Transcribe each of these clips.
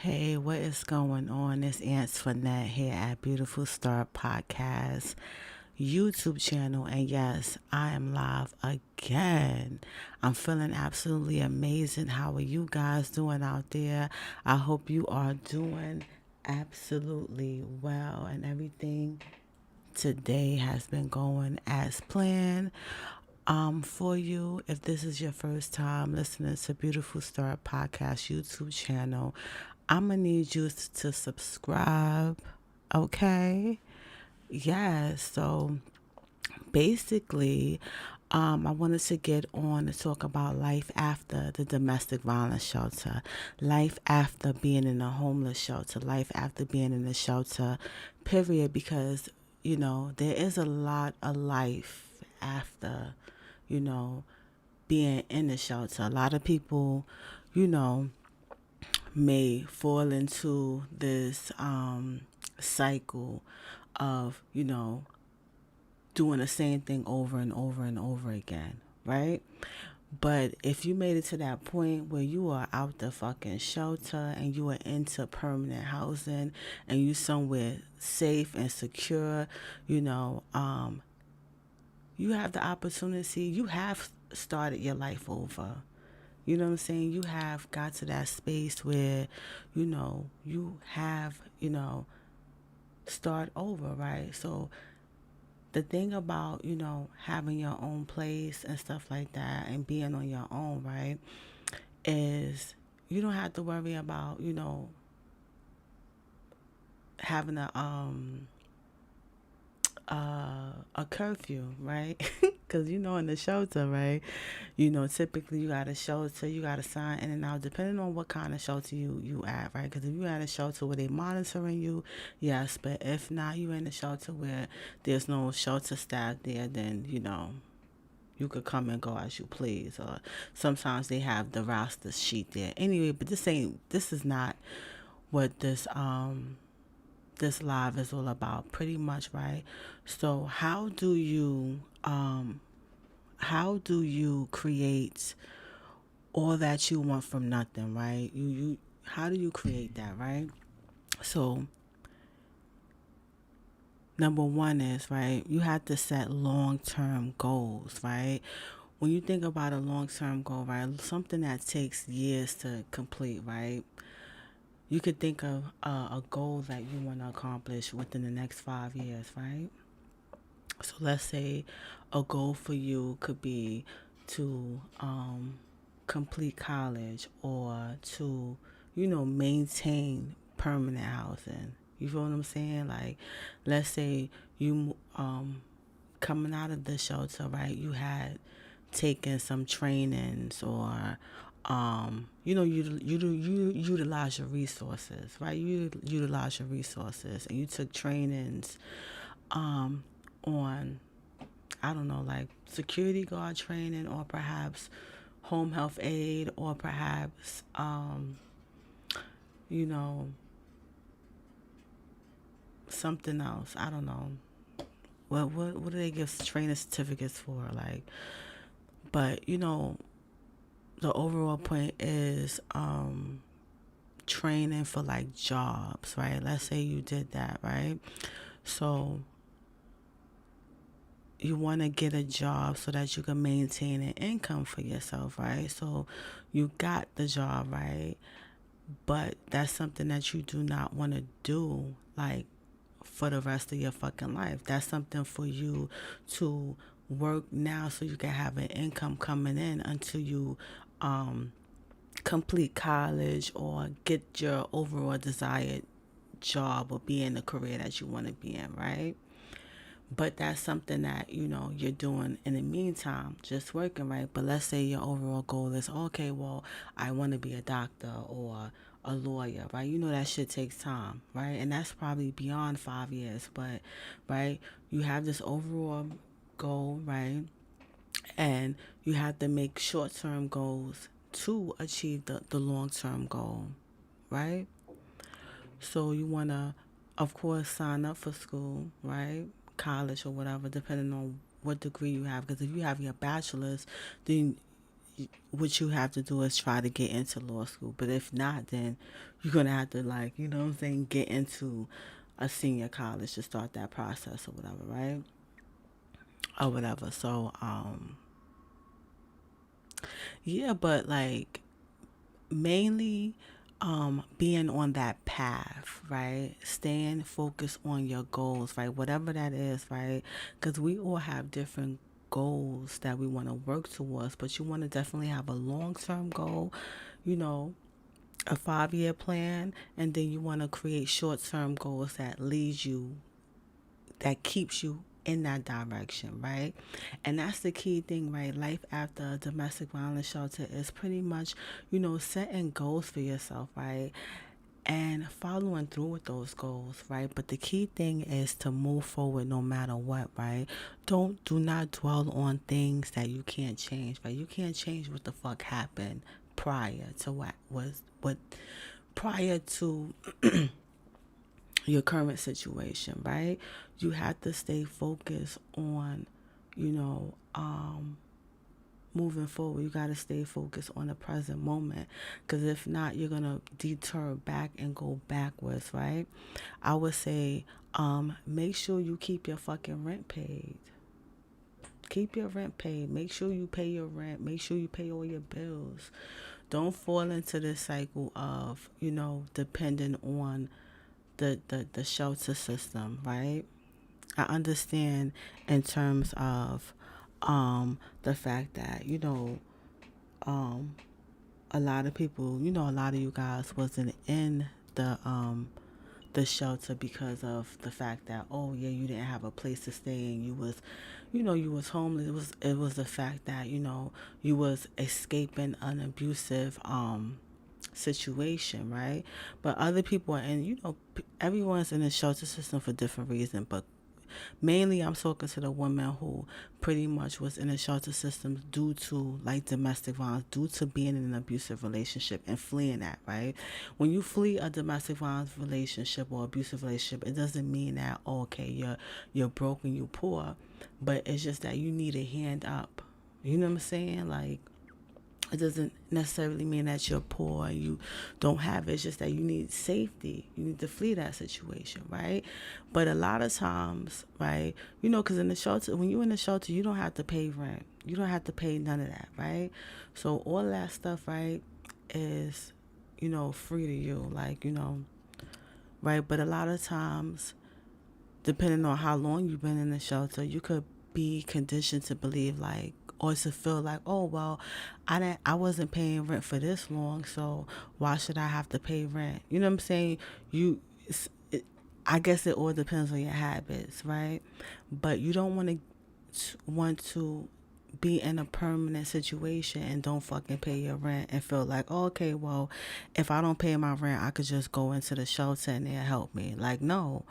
Hey, what is going on? It's Ants Fournette here at Beautiful Star Podcast YouTube channel. And yes, I am live again. I'm feeling absolutely amazing. How are you guys doing out there? I hope you are doing absolutely well and everything today has been going as planned. For you, if this is your first time listening to Beautiful Star Podcast YouTube channel, I'm gonna need you to subscribe. Okay. Yeah. So basically, I wanted to get on to talk about life after the domestic violence shelter, life after being in a homeless shelter, life after being in a shelter, period, because, there is a lot of life after, you know, being in a shelter. A lot of people, you know, may fall into this cycle of, doing the same thing over and over and over again, right? But if you made it to that point where you are out the fucking shelter and you are into permanent housing and you somewhere safe and secure, you know, you have the opportunity, you have started your life over. You know what I'm saying? You have got to that space where, you have, start over, right? So the thing about, having your own place and stuff like that and being on your own, right, is you don't have to worry about, having a curfew, right? Because in the shelter, right? Typically you got a shelter, you got to sign in and out, depending on what kind of shelter you at, right? Because if you at a shelter where they monitoring you, yes. But if not, you in a shelter where there's no shelter staff there, then you could come and go as you please. Or sometimes they have the roster sheet there. Anyway, but this is not what this live is all about, pretty much, right? So how do you create all that you want from nothing, right? You how do you create that, right? So number one is, right, you have to set long-term goals, right? When you think about a long-term goal, right, something that takes years to complete, right, you could think of a goal that you want to accomplish within the next 5 years, right? So let's say a goal for you could be to complete college or to, maintain permanent housing. You feel what I'm saying? Like, let's say you coming out of the shelter, right? You had taken some trainings or you utilize your resources, right? You utilize your resources, and you took trainings on, I don't know, like security guard training, or perhaps home health aid, or perhaps you know something else. I don't know. What do they give training certificates for? Like, but the overall point is training for like jobs, right? Let's say you did that, right? So you want to get a job so that you can maintain an income for yourself, right? So you got the job, right? But that's something that you do not want to do, like, for the rest of your fucking life. That's something for you to work now so you can have an income coming in until you complete college or get your overall desired job or be in the career that you want to be in, right? But that's something that you're doing in the meantime, just working, right? But let's say your overall goal is, okay, well, I want to be a doctor or a lawyer, right? That shit takes time, right? And that's probably beyond 5 years. But right, you have this overall goal, right? And you have to make short-term goals to achieve the long-term goal, right? So you want to, of course, sign up for school, right? College or whatever, depending on what degree you have. Because if you have your bachelor's, then what you have to do is try to get into law school. But if not, then you're gonna have to, like, you know what I'm saying, get into a senior college to start that process or whatever, right? Or whatever. So yeah, but like mainly being on that path, right? Staying focused on your goals, right? Whatever that is, right? Because we all have different goals that we want to work towards, but you want to definitely have a long-term goal, you know, a 5-year plan, and then you want to create short-term goals that leads you, that keeps you in that direction, right? And that's the key thing, right? Life after a domestic violence shelter is pretty much, you know, setting goals for yourself, right? And following through with those goals, right? But the key thing is to move forward no matter what, right? Do not dwell on things that you can't change, right? You can't change what the fuck happened prior to what prior to your current situation, right? You have to stay focused on, you know, moving forward. You got to stay focused on the present moment, because if not, you're going to deter back and go backwards, right? I would say make sure you keep your fucking rent paid. Keep your rent paid. Make sure you pay your rent. Make sure you pay all your bills. Don't fall into this cycle of, you know, depending on the shelter system, right? I understand in terms of the fact that, you know, um, a lot of people, you know, a lot of you guys wasn't in the shelter because of the fact that, oh yeah, you didn't have a place to stay and you was, you know, you was homeless. It was the fact that, you know, you was escaping an abusive situation, right? But other people, and you know, everyone's in the shelter system for different reasons, but mainly I'm talking to the woman who pretty much was in a shelter system due to like domestic violence, due to being in an abusive relationship and fleeing that, right? When you flee a domestic violence relationship or abusive relationship, it doesn't mean that, oh, okay, you're broken, you're poor, but it's just that you need a hand up. You know what I'm saying? Like, it doesn't necessarily mean that you're poor and you don't have it. It's just that you need safety. You need to flee that situation, right? But a lot of times, right, you know, because in the shelter, when you're in the shelter, you don't have to pay rent. You don't have to pay none of that, right? So all of that stuff, right, is, you know, free to you. Like, you know, right? But a lot of times, depending on how long you've been in the shelter, you could be conditioned to believe like, or to feel like, oh well, I wasn't paying rent for this long, so why should I have to pay rent? You know what I'm saying? You, I guess it all depends on your habits, right? But you don't want to be in a permanent situation and don't fucking pay your rent and feel like, oh, okay, well, if I don't pay my rent, I could just go into the shelter and they'll help me. Like, no.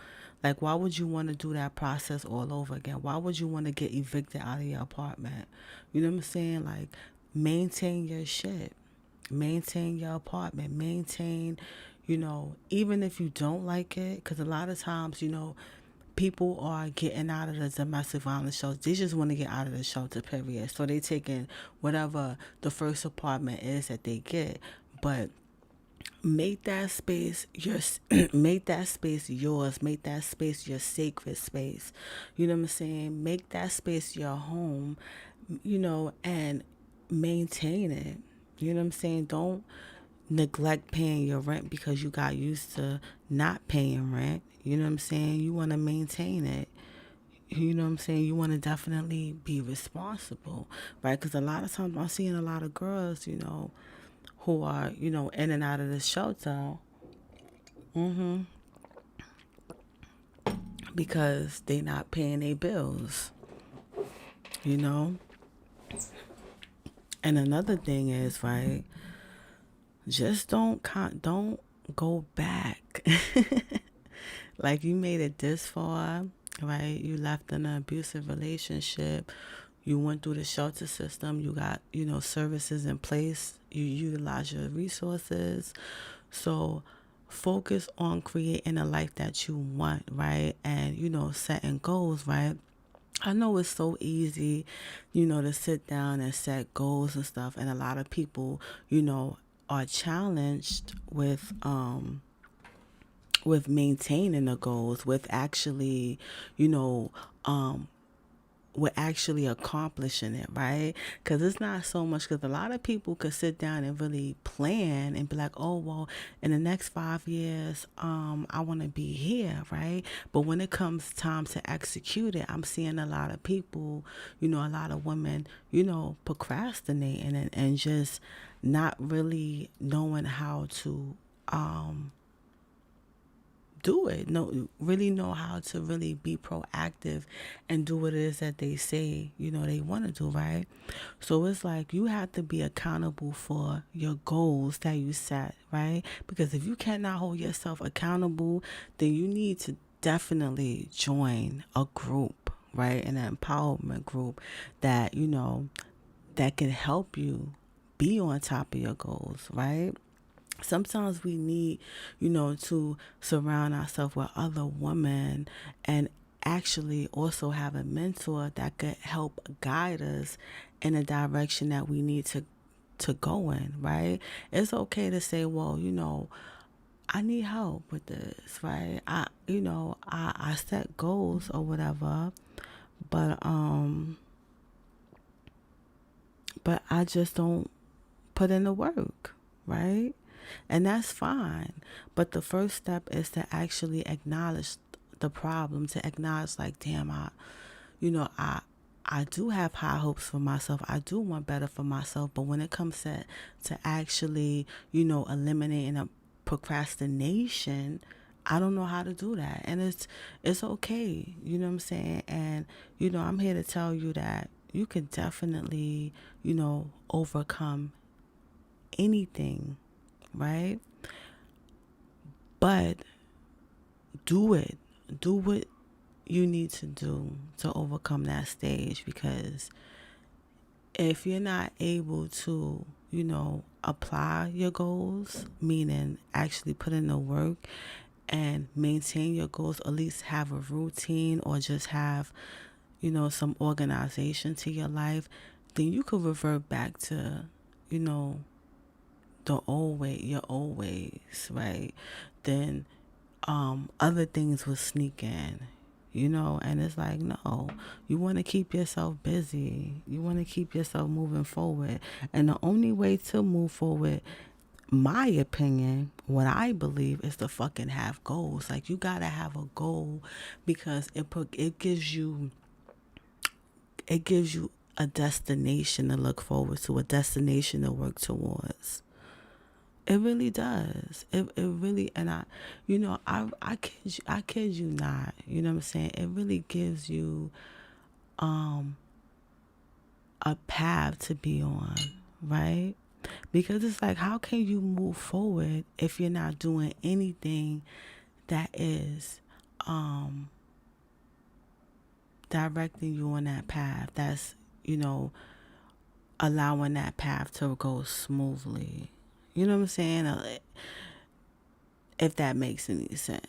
Like, why would you want to do that process all over again? Why would you want to get evicted out of your apartment? You know what I'm saying? Like, maintain your shit. Maintain your apartment. Maintain, you know, even if you don't like it, because a lot of times, you know, people are getting out of the domestic violence shelter. They just want to get out of the shelter, period. So they taking whatever the first apartment is that they get. But make that space your make that space yours. Make that space your sacred space. You know what I'm saying? Make that space your home, you know, and maintain it. You know what I'm saying? Don't neglect paying your rent because you got used to not paying rent. You know what I'm saying? You want to maintain it. You know what I'm saying? You want to definitely be responsible, right? Because a lot of times I'm seeing a lot of girls, you know, who are, you know, in and out of the shelter because they not paying their bills, you know? And another thing is, right, just don't go back. Like, you made it this far, right? You left in an abusive relationship. You went through the shelter system. You got, you know, services in place. You utilize your resources. So focus on creating a life that you want, right? And, you know, setting goals, right? I know it's so easy, to sit down and set goals and stuff. And a lot of people, are challenged with maintaining the goals, with actually, you know, um, with actually accomplishing it, right? Because it's not so much, because a lot of people could sit down and really plan and be like, oh, well, in the next 5 years, I want to be here, right? But when it comes time to execute it, I'm seeing a lot of people, a lot of women, procrastinating and just not really knowing how to do it. No, really know how to really be proactive and do what it is that they say, they want to do, right? So it's like you have to be accountable for your goals that you set, right? Because if you cannot hold yourself accountable, then you need to definitely join a group, right? An empowerment group that, that can help you be on top of your goals, right? Sometimes we need, to surround ourselves with other women and actually also have a mentor that could help guide us in the direction that we need to go in, right? It's okay to say, well, I need help with this, right? I set goals or whatever, but but I just don't put in the work, right? And that's fine. But the first step is to actually acknowledge the problem, to acknowledge like, damn, you know, I I do have high hopes for myself. I do want better for myself. But when it comes to actually, eliminating a procrastination, I don't know how to do that. And it's okay. You know what I'm saying? And, I'm here to tell you that you can definitely, overcome anything, right? But do it. Do what you need to do to overcome that stage, because if you're not able to, apply your goals, meaning actually put in the work and maintain your goals, at least have a routine or just have, some organization to your life, then you could revert back to, you know, the old way, your old ways, right? Then other things will sneak in, and it's like, no, you want to keep yourself busy. You want to keep yourself moving forward. And the only way to move forward, my opinion, what I believe, is to fucking have goals. Like, you gotta have a goal, because it gives you a destination to look forward to, a destination to work towards. It really does. It really, and I kid you not. You know what I'm saying? It really gives you a path to be on, right? Because it's like, how can you move forward if you're not doing anything that is directing you on that path? That's, you know, allowing that path to go smoothly. You know what I'm saying? If that makes any sense.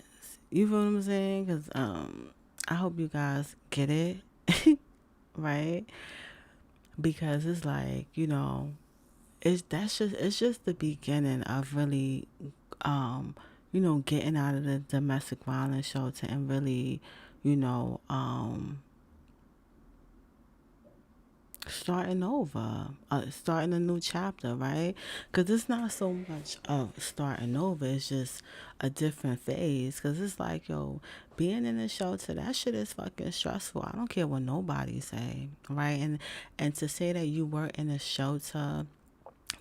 You feel what I'm saying? Because I hope you guys get it, right? Because it's like, it's just the beginning of really, getting out of the domestic violence shelter and really, you know, starting over, starting a new chapter, right? Because it's not so much of starting over, it's just a different phase. Because it's like, yo, being in a shelter, that shit is fucking stressful. I don't care what nobody say, right? And to say that you were in a shelter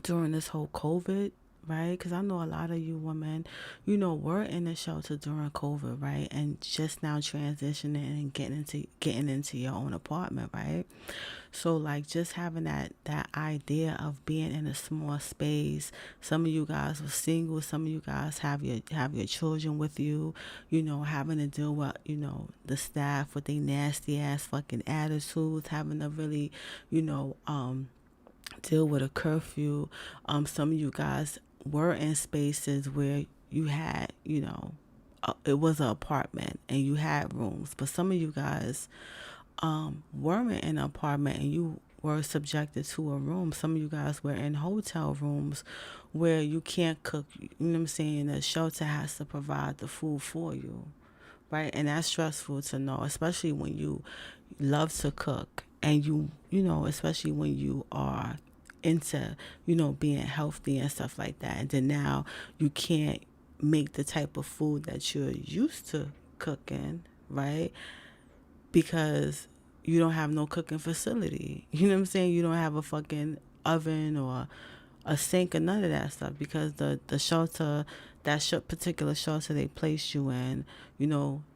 during this whole COVID, right? Because I know a lot of you women, were in a shelter during COVID, right? And just now transitioning and getting into your own apartment, right? So like, just having that idea of being in a small space. Some of you guys were single. Some of you guys have your children with you. Having to deal with the staff with their nasty ass fucking attitudes. Having to really deal with a curfew. Some of you guys were in spaces where you had, it was an apartment and you had rooms, but some of you guys were in an apartment and you were subjected to a room. Some of you guys were in hotel rooms where you can't cook. You know what I'm saying? The shelter has to provide the food for you, right? And that's stressful to know, especially when you love to cook and especially when you are into, being healthy and stuff like that. And then now you can't make the type of food that you're used to cooking, right? Because you don't have no cooking facility. You know what I'm saying? You don't have a fucking oven or a sink or none of that stuff, because the shelter, particular shelter they placed you in,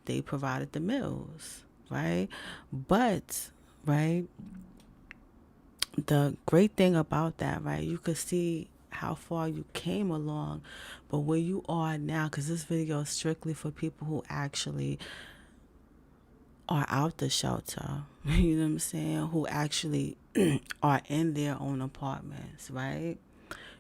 they provided the meals, right? But, right, the great thing about that, right, you could see how far you came along, but where you are now, because this video is strictly for people who actually are out the shelter, you know what I'm saying, who actually are in their own apartments, right?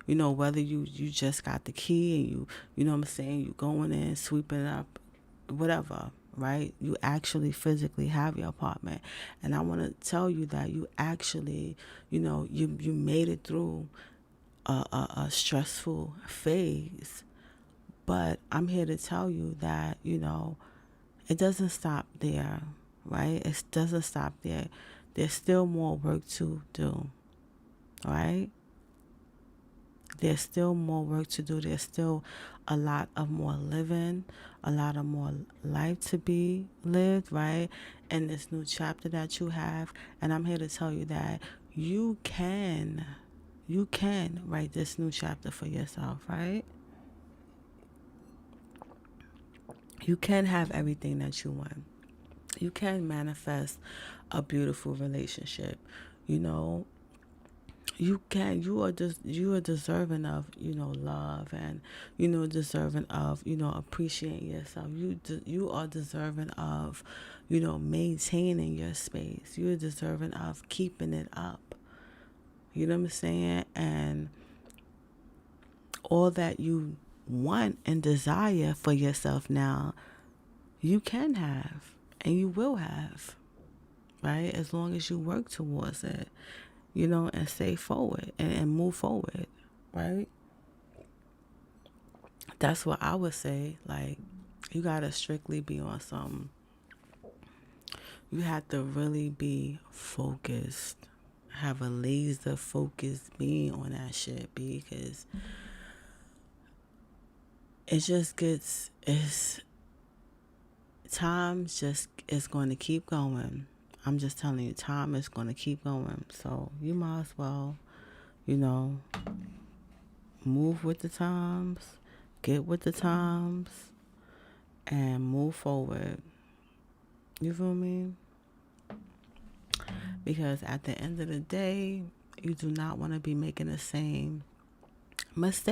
Whether you just got the key and you know what I'm saying, you going in, sweeping it up, whatever, right? You actually physically have your apartment. And I want to tell you that you actually, you made it through a stressful phase. But I'm here to tell you that, it doesn't stop there, right? It doesn't stop there. There's still more work to do, right? There's still more work to do. There's still a lot of more living, a lot of more life to be lived, right? In this new chapter that you have. And I'm here to tell you that you can write this new chapter for yourself, right? You can have everything that you want. You can manifest a beautiful relationship. You are deserving of love, and deserving of appreciating yourself. You are deserving of maintaining your space. You are deserving of keeping it up. You know what I'm saying? And all that you want and desire for yourself now, you can have and you will have, right? As long as you work towards it, and stay forward and move forward, right? That's what I would say. Like, you gotta strictly be on some. You have to really be focused. Have a laser focused being on that shit, because it just time just is going to keep going. I'm just telling you, time is going to keep going. So you might as well, move with the times, get with the times, and move forward. You feel me? Because at the end of the day, you do not want to be making the same mistake.